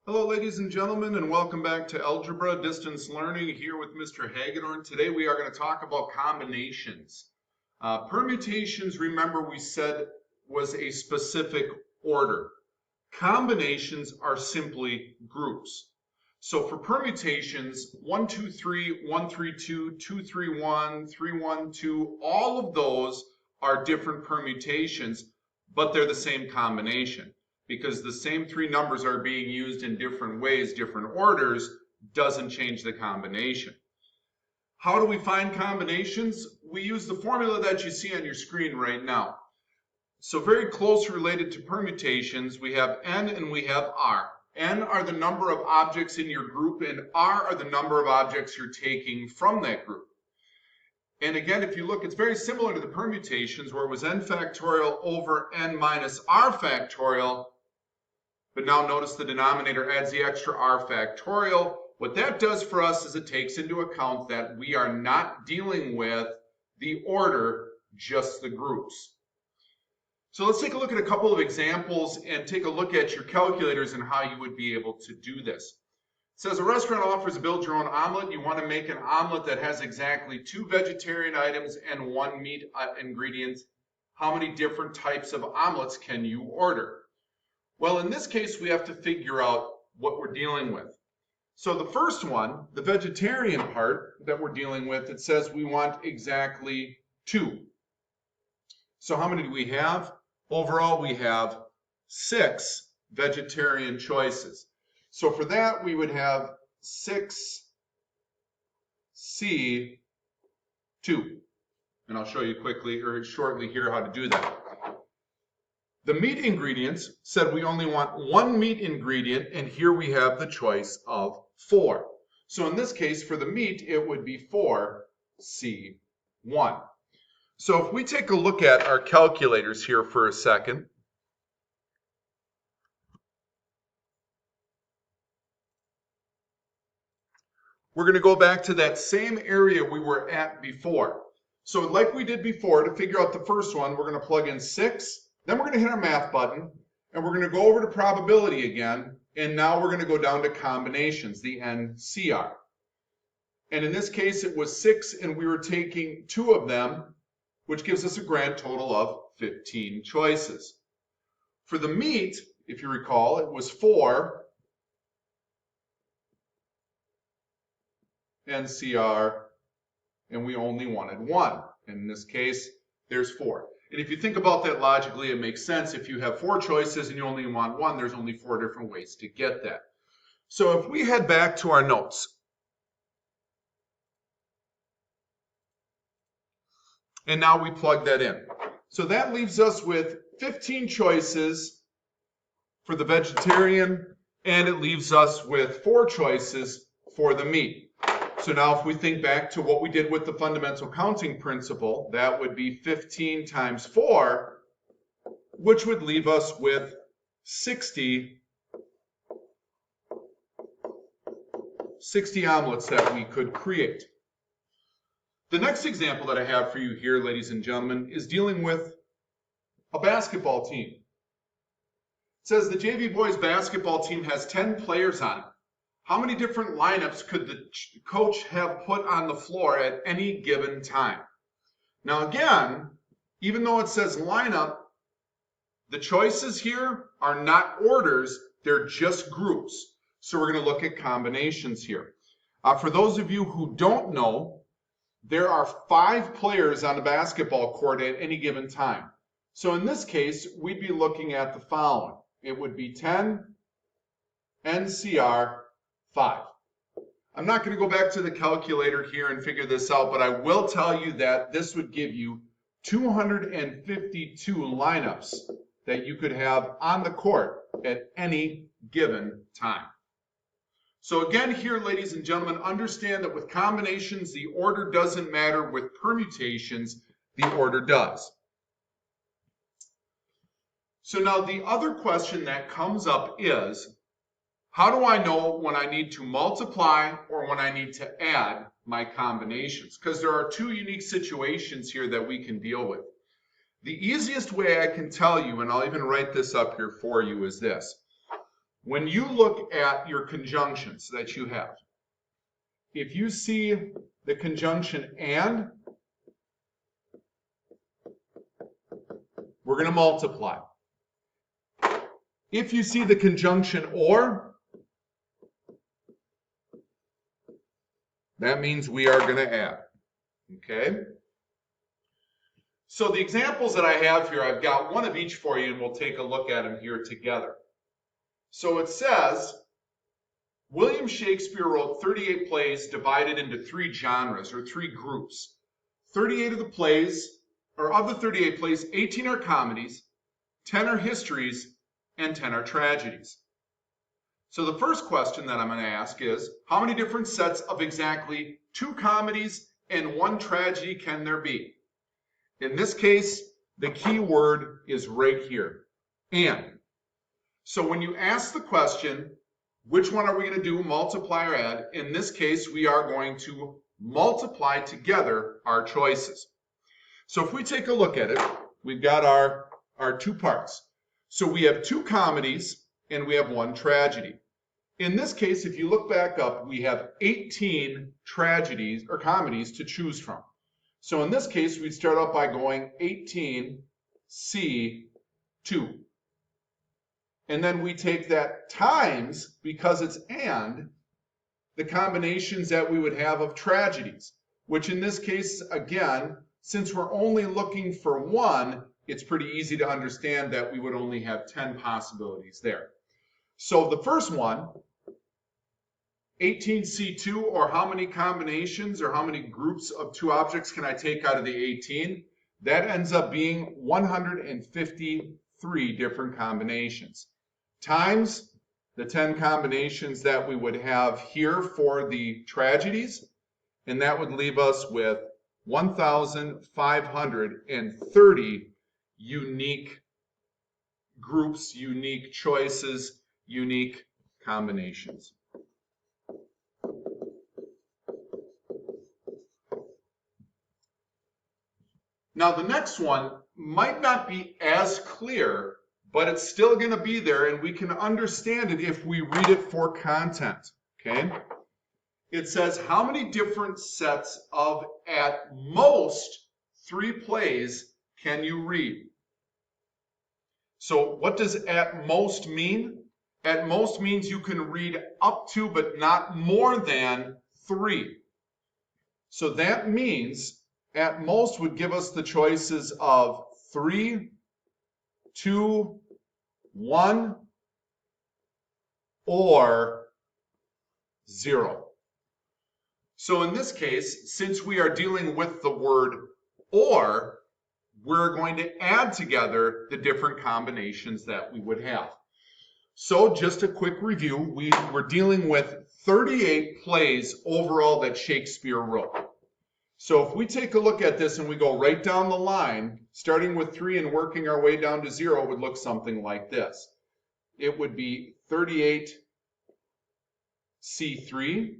Hello, ladies and gentlemen, and welcome back to Algebra Distance Learning here with Mr. Hagedorn. Today we are going to talk about combinations. Permutations, remember we said, was a specific order. Combinations are simply groups. So for permutations, 1, 2, 3, 1, 3, 2, 2, 3, 1, 3, 1, 2, all of those are different permutations, but they're the same combination. Because the same three numbers are being used in different ways, different orders, doesn't change the combination. How do we find combinations? We use the formula that you see on your screen right now. So very close related to permutations, we have N and we have R. N are the number of objects in your group, and R are the number of objects you're taking from that group. And again, if you look, it's very similar to the permutations where it was N factorial over N minus R factorial. But now notice the denominator adds the extra r factorial. What that does for us is it takes into account that we are not dealing with the order, just the groups. So let's take a look at a couple of examples and take a look at your calculators and how you would be able to do this. It says a restaurant offers a build your own omelet. You want to make an omelet that has exactly 2 vegetarian items and 1 meat ingredient. How many different types of omelets can you order? Well, in this case, we have to figure out what we're dealing with. So the first one, the vegetarian part that we're dealing with, it says we want exactly 2. So how many do we have? Overall, we have 6 vegetarian choices. So for that, we would have 6C2. And I'll show you quickly or shortly here how to do that. The meat ingredients said we only want 1 meat ingredient, and here we have the choice of 4. So in this case, for the meat, it would be 4C1. So if we take a look at our calculators here for a second, we're going to go back to that same area we were at before. So like we did before, to figure out the first one, we're going to plug in 6. Then we're going to hit our math button, and we're going to go over to probability again, and now we're going to go down to combinations, the NCR. And in this case, it was 6, and we were taking 2 of them, which gives us a grand total of 15 choices. For the meat, if you recall, it was 4 NCR, and we only wanted 1. In this case, there's 4. And if you think about that logically, it makes sense. If you have 4 choices and you only want 1, there's only 4 different ways to get that. So if we head back to our notes, and now we plug that in. So that leaves us with 15 choices for the vegetarian, and it leaves us with 4 choices for the meat. So now if we think back to what we did with the fundamental counting principle, that would be 15 times 4, which would leave us with 60 omelets that we could create. The next example that I have for you here, ladies and gentlemen, is dealing with a basketball team. It says the JV boys basketball team has 10 players on it. How many different lineups could the coach have put on the floor at any given time? Now again, even though it says lineup, the choices here are not orders, they're just groups. So we're going to look at combinations here. For those of you who don't know, there are 5 players on the basketball court at any given time. So in this case, we'd be looking at the following. It would be 10 NCR 5. I'm not going to go back to the calculator here and figure this out, but I will tell you that this would give you 252 lineups that you could have on the court at any given time. So again here, ladies and gentlemen, understand that with combinations, the order doesn't matter. With permutations, the order does. So now the other question that comes up is, how do I know when I need to multiply or when I need to add my combinations? Because there are 2 unique situations here that we can deal with. The easiest way I can tell you, and I'll even write this up here for you, is this. When you look at your conjunctions that you have, if you see the conjunction and, we're going to multiply. If you see the conjunction or, that means we are going to add. Okay? So the examples that I have here, I've got one of each for you, and we'll take a look at them here together. So it says, William Shakespeare wrote 38 plays divided into 3 genres, or 3 groups. 38 of the plays, or of the 38 plays, 18 are comedies, 10 are histories, and 10 are tragedies. So the first question that I'm going to ask is, how many different sets of exactly 2 comedies and 1 tragedy can there be? In this case, the key word is right here, and. So when you ask the question, which one are we going to do, multiply or add? In this case, we are going to multiply together our choices. So if we take a look at it, we've got our 2 parts. So we have 2 comedies and we have 1 tragedy. In this case, if you look back up, we have 18 tragedies or comedies to choose from. So in this case, we start out by going 18C2. And then we take that times, because it's and, the combinations that we would have of tragedies, which in this case, again, since we're only looking for 1, it's pretty easy to understand that we would only have 10 possibilities there. So the first one, 18C2, or how many combinations or how many groups of 2 objects can I take out of the 18? That ends up being 153 different combinations. Times the 10 combinations that we would have here for the tragedies, and that would leave us with 1,530 unique groups, unique choices, unique combinations. Now the next one might not be as clear, but it's still going to be there, and we can understand it if we read it for content, okay? It says, how many different sets of at most 3 plays can you read? So what does at most mean? At most means you can read up to, but not more than 3. So that means at most would give us the choices of 3, 2, 1, or 0. So in this case, since we are dealing with the word or, we're going to add together the different combinations that we would have. So just a quick review, we were dealing with 38 plays overall that Shakespeare wrote. So if we take a look at this and we go right down the line, starting with 3 and working our way down to 0, it would look something like this. It would be 38C3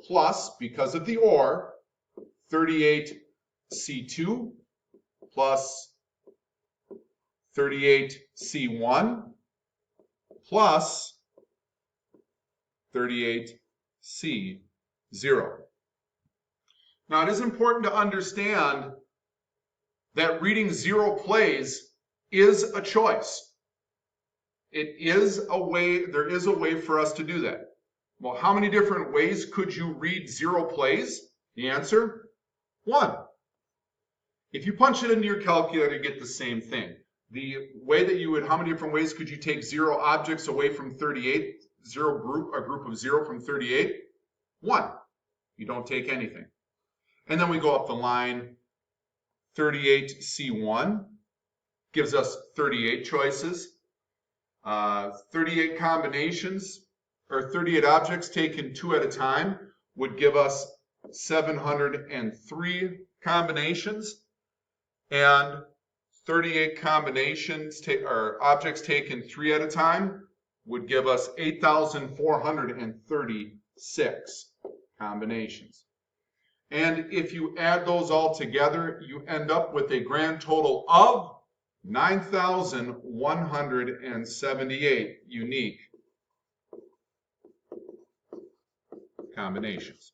plus, because of the or, 38C2 plus 38C1 plus 38C0. Now, it is important to understand that reading 0 plays is a choice. It is a way, there is a way for us to do that. Well, how many different ways could you read 0 plays? The answer, 1. If you punch it into your calculator, you get the same thing. The way that you would, how many different ways could you take 0 objects away from 38? A group of 0 from 38? 1. You don't take anything. And then we go up the line, 38C1 gives us 38 choices. 38 combinations, or 38 objects taken 2 at a time would give us 703 combinations. And 38 combinations, or objects taken 3 at a time would give us 8,436 combinations. And if you add those all together, you end up with a grand total of 9,178 unique combinations.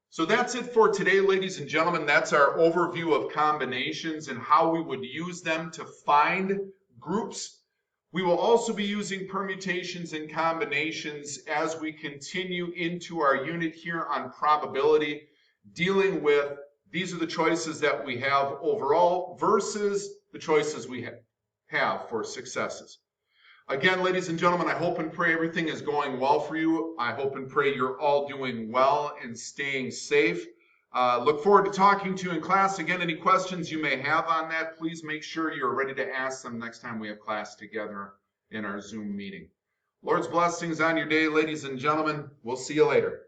So that's it for today, ladies and gentlemen. That's our overview of combinations and how we would use them to find groups. We will also be using permutations and combinations as we continue into our unit here on probability, dealing with these are the choices that we have overall versus the choices we have for successes. Again, ladies and gentlemen, I hope and pray everything is going well for you. I hope and pray you're all doing well and staying safe. Look forward to talking to you in class. Again, any questions you may have on that, please make sure you're ready to ask them next time we have class together in our Zoom meeting. Lord's blessings on your day, ladies and gentlemen. We'll see you later.